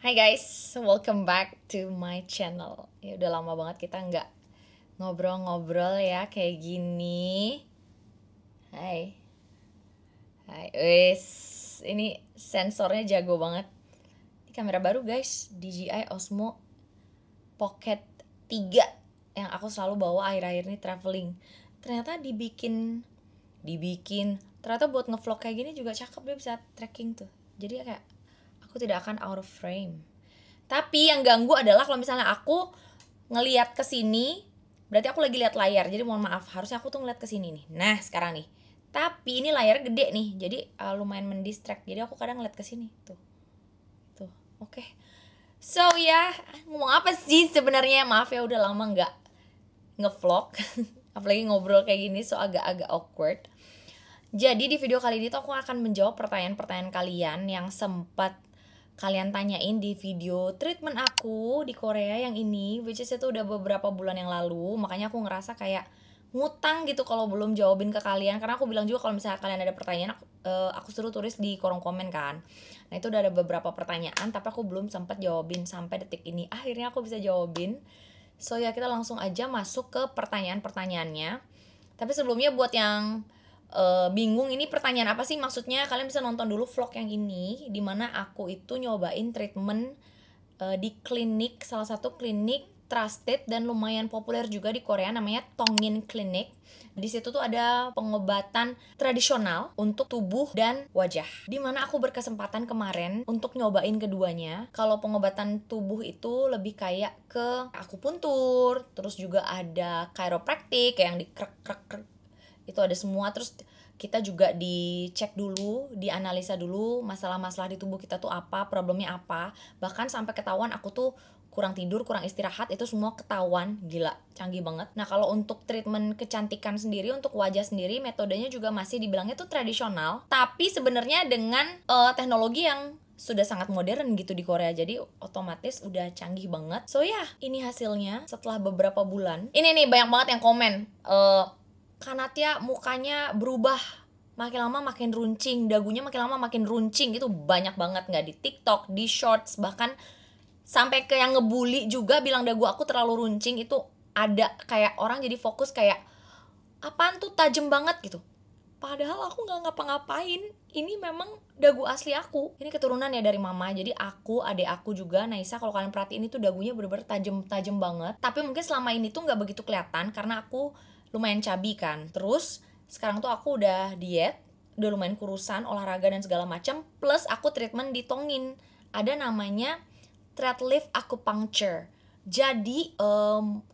Hai guys, welcome back to my channel. Ya udah lama banget kita nggak ngobrol-ngobrol ya kayak gini. Hai, ini sensornya jago banget. Ini kamera baru guys, DJI Osmo Pocket 3 yang aku selalu bawa akhir-akhir ini traveling. Ternyata dibikin ternyata buat ngevlog kayak gini juga cakep, dia bisa tracking tuh. Jadi kayak aku tidak akan out of frame. Tapi yang ganggu adalah kalau misalnya aku ngelihat ke sini, berarti aku lagi lihat layar. Jadi mohon maaf, harusnya aku tuh ngeliat ke sini nih. Nah, sekarang nih. Tapi ini layar gede nih. Jadi lumayan mendistract. Jadi aku kadang ngeliat ke sini tuh. Tuh, oke. So ya, ngomong apa sih sebenarnya? Maaf ya udah lama nggak ngevlog. Apalagi ngobrol kayak gini, so agak-agak awkward. Jadi di video kali ini tuh aku akan menjawab pertanyaan-pertanyaan kalian yang sempat kalian tanyain di video treatment aku di Korea yang ini, which is itu udah beberapa bulan yang lalu. Makanya aku ngerasa kayak ngutang gitu kalau belum jawabin ke kalian, karena aku bilang juga kalau misalnya kalian ada pertanyaan aku suruh tulis di kolom komen kan. Nah itu udah ada beberapa pertanyaan tapi aku belum sempat jawabin sampai detik ini. Akhirnya aku bisa jawabin. So ya kita langsung aja masuk ke pertanyaan-pertanyaannya. Tapi sebelumnya buat yang bingung ini pertanyaan apa sih maksudnya, kalian bisa nonton dulu vlog yang ini, dimana aku itu nyobain treatment di klinik, salah satu klinik trusted dan lumayan populer juga di Korea, namanya Tongin Clinic. Di situ tuh ada pengobatan tradisional untuk tubuh dan wajah, dimana aku berkesempatan kemarin untuk nyobain keduanya. Kalau pengobatan tubuh itu lebih kayak ke akupuntur, terus juga ada chiropractic kayak yang di krek itu ada semua. Terus kita juga dicek dulu, dianalisa dulu masalah-masalah di tubuh kita tuh apa, problemnya apa. Bahkan sampai ketahuan aku tuh kurang tidur, kurang istirahat, itu semua ketahuan. Gila, canggih banget. Nah kalau untuk treatment kecantikan sendiri, untuk wajah sendiri, metodenya juga masih dibilangnya tuh tradisional, tapi sebenarnya dengan teknologi yang sudah sangat modern gitu di Korea, jadi otomatis udah canggih banget. So ya, ini hasilnya setelah beberapa bulan. Ini nih banyak banget yang komen, Kanatia mukanya berubah, makin lama makin runcing, dagunya makin lama makin runcing. Itu banyak banget, nggak di TikTok, di shorts, bahkan sampai ke yang ngebully juga bilang dagu aku terlalu runcing. Itu ada, kayak orang jadi fokus kayak apaan tuh tajam banget gitu, padahal aku nggak ngapa-ngapain. Ini memang dagu asli aku, ini keturunan ya dari mama. Jadi aku, adek aku juga, Naisa, kalau kalian perhatiin itu dagunya bener-bener tajam banget. Tapi mungkin selama ini tuh nggak begitu kelihatan karena aku lumayan cabi kan. Terus sekarang tuh aku udah diet, udah lumayan kurusan, olahraga dan segala macam. Plus aku treatment di Tongin, ada namanya thread lift acupuncture. Jadi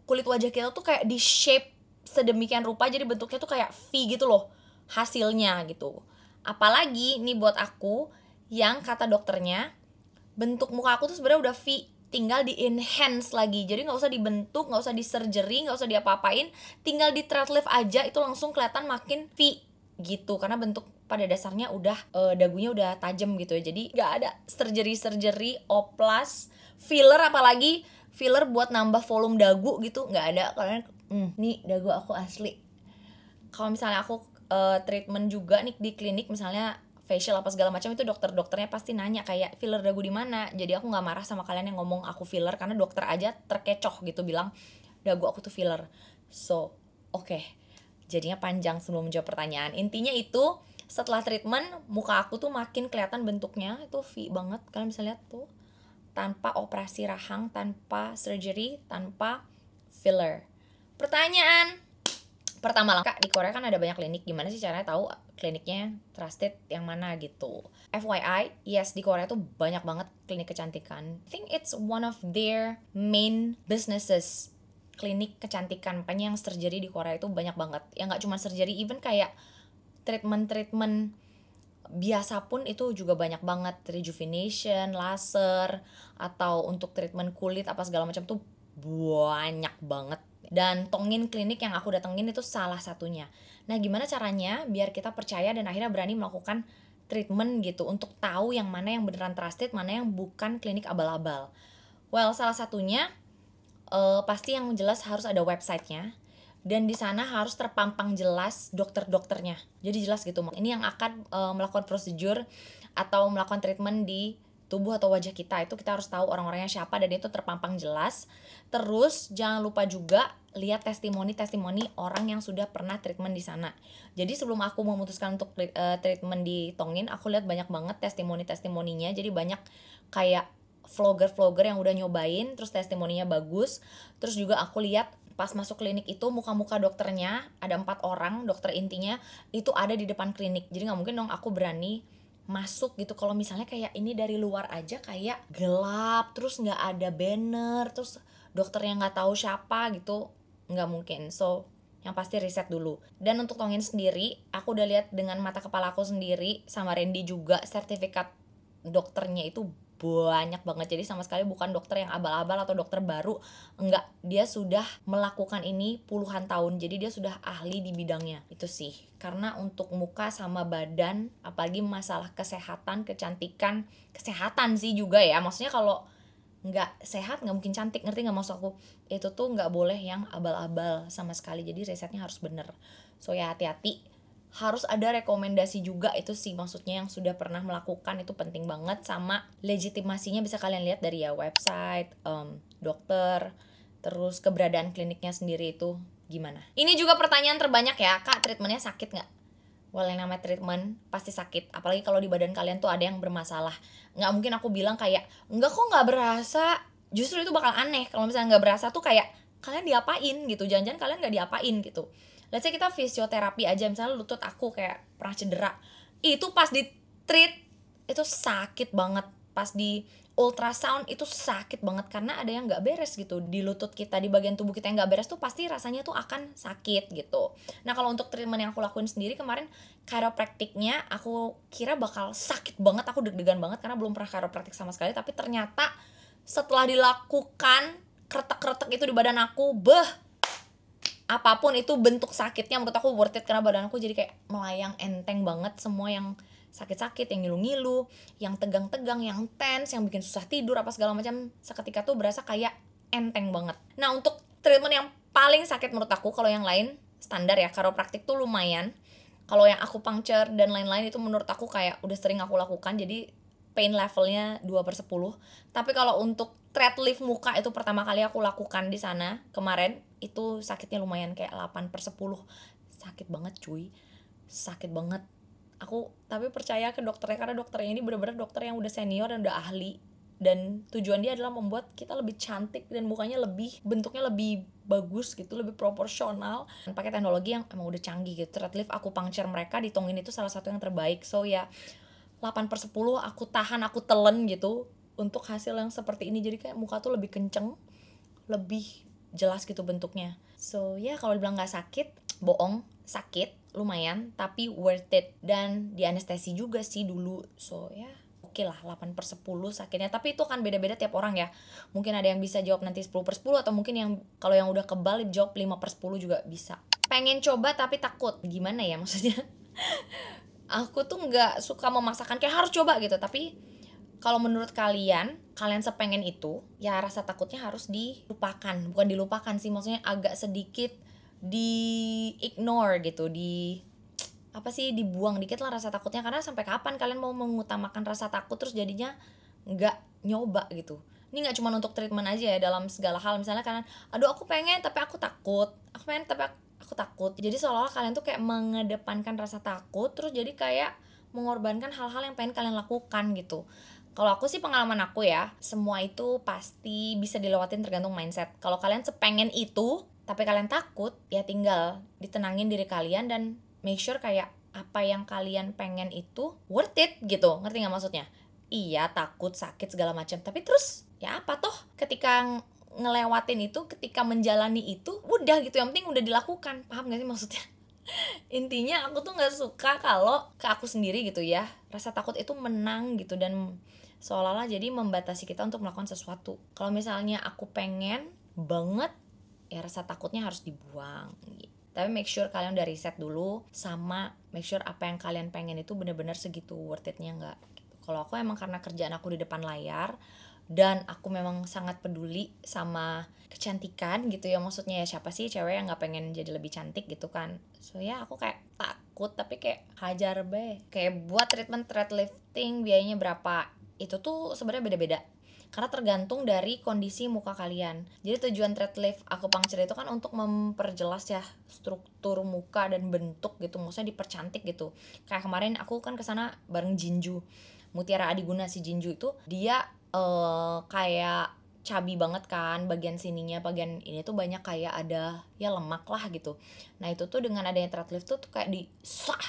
kulit wajah kita tuh kayak di shape sedemikian rupa, jadi bentuknya tuh kayak V gitu loh hasilnya gitu. Apalagi nih buat aku yang kata dokternya bentuk muka aku tuh sebenarnya udah V, tinggal di enhance lagi. Jadi nggak usah dibentuk, nggak usah di surgery, nggak usah diapa-apain, tinggal di thread lift aja itu langsung kelihatan makin V gitu, karena bentuk pada dasarnya udah dagunya udah tajam gitu ya. Jadi nggak ada surgery, oplas, filler, apalagi filler buat nambah volume dagu gitu, nggak ada. Kalian nih dagu aku asli. Kalau misalnya aku treatment juga nih di klinik, misalnya facial apa segala macam, itu dokternya pasti nanya kayak filler dagu di mana. Jadi aku nggak marah sama kalian yang ngomong aku filler, karena dokter aja terkecoh gitu bilang dagu aku tuh filler. So oke. Jadinya panjang sebelum menjawab pertanyaan. Intinya itu setelah treatment muka aku tuh makin kelihatan bentuknya itu V banget. Kalian bisa lihat tuh, tanpa operasi rahang, tanpa surgery, tanpa filler. Pertanyaan pertama lah, Kak, di Korea kan ada banyak klinik, gimana sih caranya tahu kliniknya trusted yang mana gitu? FYI, yes, di Korea tuh banyak banget klinik kecantikan. I think it's one of their main businesses, klinik kecantikan. Makanya yang surgery di Korea itu banyak banget. Yang nggak cuma surgery, even kayak treatment biasa pun itu juga banyak banget. Rejuvenation, laser, atau untuk treatment kulit apa segala macam tuh banyak banget. Dan Tongin Clinic yang aku datengin itu salah satunya. Nah gimana caranya biar kita percaya dan akhirnya berani melakukan treatment gitu, untuk tahu yang mana yang beneran trusted, mana yang bukan klinik abal-abal? Well, salah satunya pasti yang jelas harus ada websitenya, dan di sana harus terpampang jelas dokter-dokternya. Jadi jelas gitu, ini yang akan melakukan prosedur atau melakukan treatment di tubuh atau wajah kita, itu kita harus tahu orang-orangnya siapa dan itu terpampang jelas. Terus jangan lupa juga lihat testimoni orang yang sudah pernah treatment di sana. Jadi sebelum aku memutuskan untuk treatment di Tongin, aku lihat banyak banget testimoninya. Jadi banyak kayak vlogger yang udah nyobain, terus testimoninya bagus. Terus juga aku lihat pas masuk klinik itu muka-muka dokternya, ada 4 orang, dokter intinya itu ada di depan klinik. Jadi nggak mungkin dong aku berani masuk gitu kalau misalnya kayak ini dari luar aja kayak gelap, terus nggak ada banner, terus dokternya nggak tahu siapa gitu, nggak mungkin. So yang pasti riset dulu. Dan untuk Tongin sendiri, aku udah lihat dengan mata kepala aku sendiri, sama Randy juga, sertifikat dokternya itu banyak banget. Jadi sama sekali bukan dokter yang abal-abal atau dokter baru, enggak, dia sudah melakukan ini puluhan tahun, jadi dia sudah ahli di bidangnya. Itu sih, karena untuk muka sama badan, apalagi masalah kesehatan, kecantikan, kesehatan sih juga ya, maksudnya kalau nggak sehat nggak mungkin cantik, ngerti nggak maksud aku? Itu tuh nggak boleh yang abal-abal sama sekali, jadi risetnya harus bener. So ya hati-hati, harus ada rekomendasi juga, itu sih maksudnya yang sudah pernah melakukan, itu penting banget. Sama legitimasinya bisa kalian lihat dari ya website, dokter, terus keberadaan kliniknya sendiri itu gimana. Ini juga pertanyaan terbanyak ya, Kak, treatmentnya sakit nggak? Well, yang namanya treatment pasti sakit, apalagi kalau di badan kalian tuh ada yang bermasalah. Nggak mungkin aku bilang kayak enggak kok nggak berasa, justru itu bakal aneh kalau misalnya nggak berasa tuh kayak kalian diapain gitu, jangan-jangan kalian nggak diapain gitu. Let's say kita fisioterapi aja, misalnya lutut aku kayak pernah cedera, itu pas di treat itu sakit banget, pas di ultrasound itu sakit banget karena ada yang nggak beres gitu di lutut kita, di bagian tubuh kita yang nggak beres tuh pasti rasanya tuh akan sakit gitu. Nah kalau untuk treatment yang aku lakuin sendiri kemarin, chiropracticnya aku kira bakal sakit banget, aku deg-degan banget karena belum pernah chiropractic sama sekali, tapi ternyata setelah dilakukan kretek-kretek itu di badan aku, apapun itu bentuk sakitnya menurut aku worth it, karena badan aku jadi kayak melayang, enteng banget. Semua yang sakit-sakit, yang ngilu-ngilu, yang tegang-tegang, yang tense, yang bikin susah tidur apa segala macam, seketika tuh berasa kayak enteng banget. Nah untuk treatment yang paling sakit menurut aku, kalau yang lain standar ya, chiropractic tuh lumayan. Kalau yang acupuncture dan lain-lain itu menurut aku kayak udah sering aku lakukan, jadi pain levelnya 2/10. Tapi kalau untuk thread lift muka itu pertama kali aku lakukan di sana kemarin, itu sakitnya lumayan kayak 8/10. Sakit banget cuy, sakit banget. Aku tapi percaya ke dokternya, karena dokternya ini bener-bener dokter yang udah senior dan udah ahli, dan tujuan dia adalah membuat kita lebih cantik dan mukanya lebih, bentuknya lebih bagus gitu, lebih proporsional, pakai teknologi yang emang udah canggih gitu. Thread lift acupuncture mereka di Tongin itu salah satu yang terbaik. So ya 8/10 aku tahan, aku telen gitu untuk hasil yang seperti ini. Jadi kayak muka tuh lebih kenceng, lebih jelas gitu bentuknya. So ya kalau dibilang gak sakit, bohong, sakit lumayan tapi worth it. Dan di anestesi juga sih dulu. So ya oke lah 8/10 sakitnya, tapi itu kan beda-beda tiap orang ya. Mungkin ada yang bisa jawab nanti 10/10, atau mungkin yang kalau yang udah kebal jawab 5/10 juga bisa. Pengen coba tapi takut, gimana ya maksudnya? Aku tuh nggak suka memaksakan kayak harus coba gitu, tapi kalau menurut kalian sepengen itu, ya rasa takutnya harus dilupakan. Bukan dilupakan sih, maksudnya agak sedikit di ignore gitu, dibuang dikit lah rasa takutnya. Karena sampai kapan kalian mau mengutamakan rasa takut terus jadinya nggak nyoba gitu. Ini nggak cuma untuk treatment aja ya, dalam segala hal. Misalnya kalian, aduh aku pengen tapi aku takut, aku pengen tapi aku takut. Jadi seolah-olah kalian tuh kayak mengedepankan rasa takut, terus jadi kayak mengorbankan hal-hal yang pengen kalian lakukan gitu. Kalau aku sih, pengalaman aku ya, semua itu pasti bisa dilewatin tergantung mindset. Kalau kalian sepengen itu tapi kalian takut, ya tinggal ditenangin diri kalian dan make sure kayak apa yang kalian pengen itu worth it gitu. Ngerti gak maksudnya? Iya takut, sakit segala macam, tapi terus ya apa toh ketika ngelewatin itu, ketika menjalani itu udah gitu, yang penting udah dilakukan. Paham gak sih maksudnya? Intinya aku tuh nggak suka kalau ke aku sendiri gitu ya, rasa takut itu menang gitu, dan seolah-olah jadi membatasi kita untuk melakukan sesuatu. Kalau misalnya aku pengen banget, ya rasa takutnya harus dibuang gitu. Tapi make sure kalian udah riset dulu, sama make sure apa yang kalian pengen itu benar-benar segitu worth it-nya nggak gitu. Kalau aku emang karena kerjaan aku di depan layar, dan aku memang sangat peduli sama kecantikan gitu ya, maksudnya ya siapa sih cewek yang nggak pengen jadi lebih cantik gitu kan. So ya aku kayak takut, tapi kayak hajar be. Kayak buat treatment thread lifting biayanya berapa, itu tuh sebenarnya beda-beda karena tergantung dari kondisi muka kalian. Jadi tujuan thread lift acupuncture itu kan untuk memperjelas ya struktur muka dan bentuk gitu, maksudnya dipercantik gitu. Kayak kemarin aku kan kesana bareng Jinju, Mutiara Adiguna. Si Jinju itu dia kayak cabi banget kan bagian sininya, bagian ini tuh banyak kayak ada ya lemak lah gitu. Nah itu tuh dengan adanya thread lift tuh kayak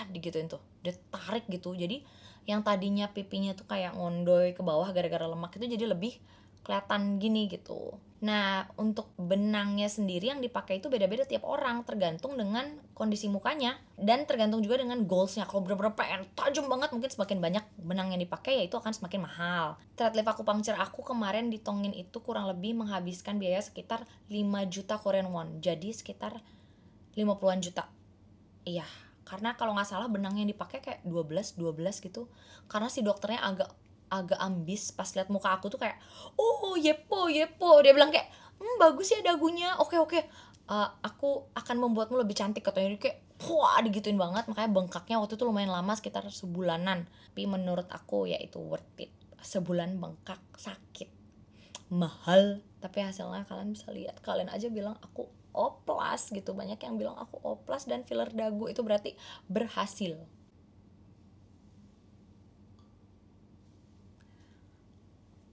digituin tuh, ditarik gitu. Jadi yang tadinya pipinya tuh kayak ngondoy ke bawah gara-gara lemak itu jadi lebih kelihatan gini gitu. Nah untuk benangnya sendiri yang dipakai itu beda-beda tiap orang, tergantung dengan kondisi mukanya dan tergantung juga dengan goalsnya. Kalau bener-bener pengen tajam banget, mungkin semakin banyak benang yang dipakai ya itu akan semakin mahal. Thread lift acupuncture aku kemarin di Tongin itu kurang lebih menghabiskan biaya sekitar 5 juta Korean won, jadi sekitar 50-an juta. Iya, karena kalau nggak salah benang yang dipakai kayak 12 gitu. Karena si dokternya agak ambis pas lihat muka aku tuh kayak, oh yepo, dia bilang kayak, bagus ya dagunya, oke, aku akan membuatmu lebih cantik katanya. Dia kayak wah digituin banget, makanya bengkaknya waktu itu lumayan lama, sekitar sebulanan. Tapi menurut aku ya itu worth it. Sebulan bengkak sakit, mahal, tapi hasilnya kalian bisa lihat. Kalian aja bilang aku oplas gitu, banyak yang bilang aku oplas dan filler dagu, itu berarti berhasil.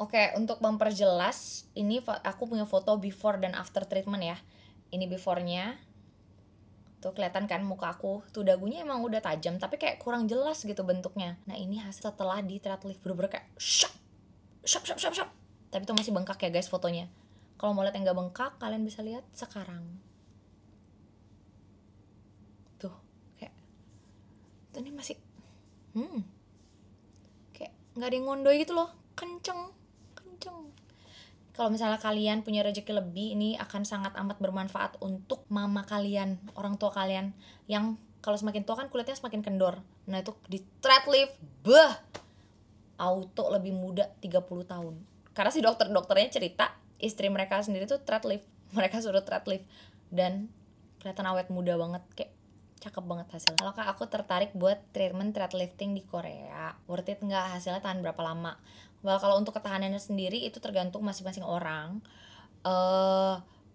Oke, untuk memperjelas ini aku punya foto before dan after treatment ya. Ini beforenya tuh kelihatan kan muka aku tuh dagunya emang udah tajam tapi kayak kurang jelas gitu bentuknya. Nah ini hasil setelah di thread lift, bener-bener kayak shap. Tapi itu masih bengkak ya guys fotonya. Kalau mau lihat yang gak bengkak, kalian bisa lihat sekarang. Tuh, kayak tuh ini masih kayak nggak ada yang ngondoy gitu loh, kenceng. Kalau misalnya kalian punya rezeki lebih, ini akan sangat amat bermanfaat untuk mama kalian, orang tua kalian yang kalau semakin tua kan kulitnya semakin kendor. Nah itu di thread lift, auto lebih muda 30 tahun. Karena si dokternya cerita istri mereka sendiri tuh thread lift, mereka suruh thread lift dan kelihatan awet muda banget, kayak cakep banget hasilnya. Kalau kak aku tertarik buat treatment thread lifting di Korea, worth it nggak? Hasilnya tahan berapa lama? Well, kalau untuk ketahanannya sendiri itu tergantung masing-masing orang.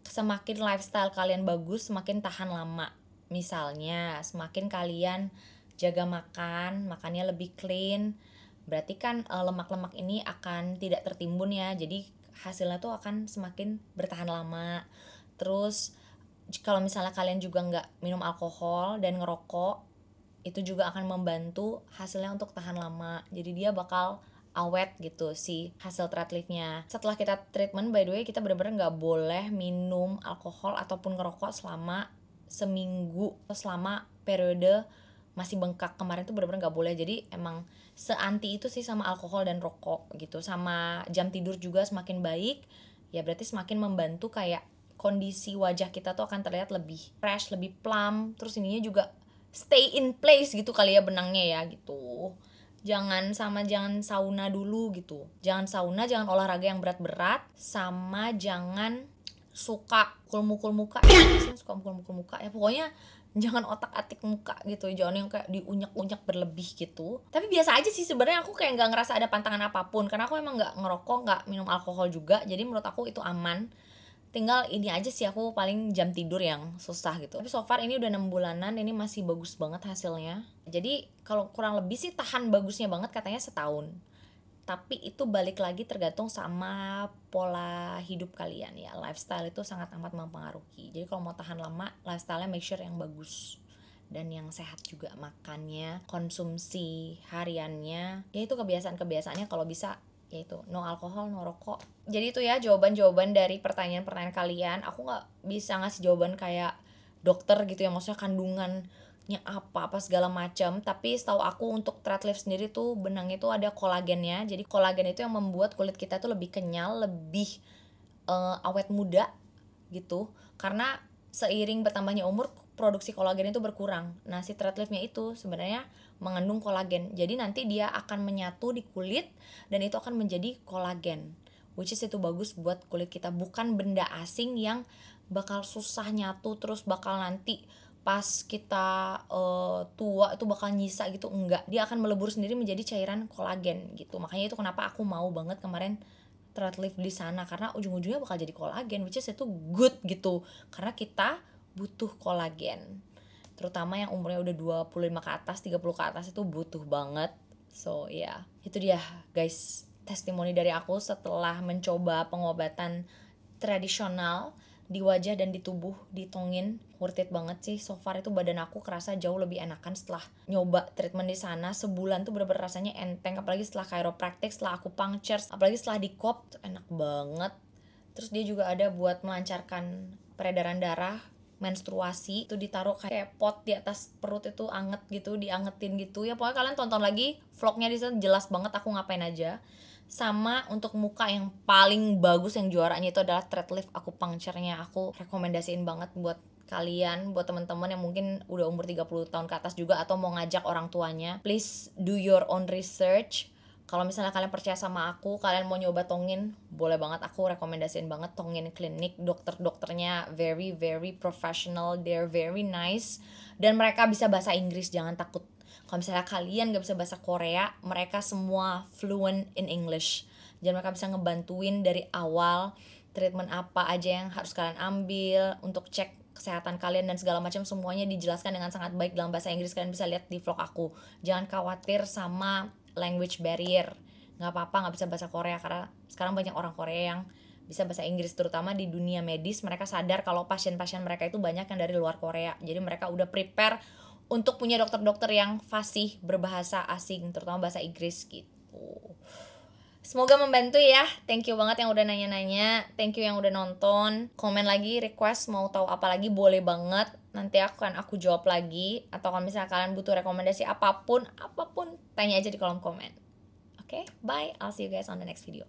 Semakin lifestyle kalian bagus, semakin tahan lama. Misalnya semakin kalian jaga makannya lebih clean, berarti kan lemak-lemak ini akan tidak tertimbun ya, jadi hasilnya tuh akan semakin bertahan lama. Terus kalau misalnya kalian juga nggak minum alkohol dan ngerokok, itu juga akan membantu hasilnya untuk tahan lama, jadi dia bakal awet gitu si hasil thread liftnya. Setelah kita treatment, by the way, kita benar-benar nggak boleh minum alkohol ataupun ngerokok selama seminggu, selama periode masih bengkak kemarin tuh benar-benar nggak boleh. Jadi emang seanti itu sih sama alkohol dan rokok gitu. Sama jam tidur juga semakin baik ya, berarti semakin membantu kayak kondisi wajah kita tuh akan terlihat lebih fresh, lebih plump. Terus ininya juga stay in place gitu kali ya benangnya ya gitu. Jangan sauna dulu gitu. Jangan sauna, jangan olahraga yang berat-berat, sama jangan suka mukul muka. Suka mukul muka ya, pokoknya jangan otak-atik muka gitu, jangan yang kayak diunyak-unyak berlebih gitu. Tapi biasa aja sih sebenarnya, aku kayak nggak ngerasa ada pantangan apapun karena aku emang nggak ngerokok, nggak minum alkohol juga, jadi menurut aku itu aman. Tinggal ini aja sih, aku paling jam tidur yang susah gitu. Tapi so far ini udah 6 bulanan, ini masih bagus banget hasilnya. Jadi kalau kurang lebih sih tahan bagusnya banget katanya setahun. Tapi itu balik lagi tergantung sama pola hidup kalian ya. Lifestyle itu sangat amat mempengaruhi. Jadi kalau mau tahan lama, lifestyle-nya make sure yang bagus dan yang sehat juga, makannya, konsumsi hariannya. Ya itu kebiasaan-kebiasaannya kalau bisa, yaitu no alkohol, no rokok. Jadi itu ya jawaban-jawaban dari pertanyaan-pertanyaan kalian. Aku nggak bisa ngasih jawaban kayak dokter gitu ya, maksudnya kandungannya apa segala macam. Tapi setahu aku untuk thread lift sendiri tuh benang itu ada kolagennya. Jadi kolagen itu yang membuat kulit kita tuh lebih kenyal, lebih awet muda gitu. Karena seiring bertambahnya umur, produksi kolagen itu berkurang. Nah si thread liftnya itu sebenarnya mengandung kolagen, jadi nanti dia akan menyatu di kulit dan itu akan menjadi kolagen, which is itu bagus buat kulit kita, bukan benda asing yang bakal susah nyatu, terus bakal nanti pas kita tua itu bakal nyisa gitu, enggak, dia akan melebur sendiri menjadi cairan kolagen gitu. Makanya itu kenapa aku mau banget kemarin thread lift di sana, karena ujung-ujungnya bakal jadi kolagen, which is itu good gitu, karena kita butuh kolagen, terutama yang umurnya udah 25 ke atas, 30 ke atas itu butuh banget. So ya, itu dia guys testimoni dari aku setelah mencoba pengobatan tradisional di wajah dan di tubuh, ditongin. Worth it banget sih. So far itu badan aku kerasa jauh lebih enakan setelah nyoba treatment di sana. Sebulan tuh bener-bener rasanya enteng, apalagi setelah chiropractic, setelah aku puncture, apalagi setelah di kop, enak banget. Terus dia juga ada buat melancarkan peredaran darah, menstruasi, itu ditaruh kayak pot di atas perut, itu anget gitu, diangetin gitu. Ya pokoknya kalian tonton lagi vlognya, di sana jelas banget aku ngapain aja. Sama untuk muka yang paling bagus, yang juaranya itu adalah thread lift acupuncture-nya. Aku rekomendasiin banget buat kalian, buat teman-teman yang mungkin udah umur 30 tahun ke atas juga, atau mau ngajak orang tuanya. Please do your own research. Kalau misalnya kalian percaya sama aku, kalian mau nyoba tongin, boleh banget, aku rekomendasiin banget Tongin Klinik. Dokter-dokternya very very professional, they're very nice, dan mereka bisa bahasa Inggris, jangan takut. Kalau misalnya kalian gak bisa bahasa Korea, mereka semua fluent in English. Dan mereka bisa ngebantuin dari awal, treatment apa aja yang harus kalian ambil, untuk cek kesehatan kalian dan segala macam, semuanya dijelaskan dengan sangat baik dalam bahasa Inggris. Kalian bisa lihat di vlog aku. Jangan khawatir sama language barrier, nggak apa-apa nggak bisa bahasa Korea, karena sekarang banyak orang Korea yang bisa bahasa Inggris, terutama di dunia medis. Mereka sadar kalau pasien-pasien mereka itu banyak yang dari luar Korea, jadi mereka udah prepare untuk punya dokter-dokter yang fasih berbahasa asing, terutama bahasa Inggris gitu. Semoga membantu ya. Thank you banget yang udah nanya-nanya. Thank you yang udah nonton. Komen lagi, request mau tahu apa lagi, boleh banget. Nanti aku jawab lagi. Atau kalau misalnya kalian butuh rekomendasi apapun, tanya aja di kolom komen. Oke, bye. I'll see you guys on the next video.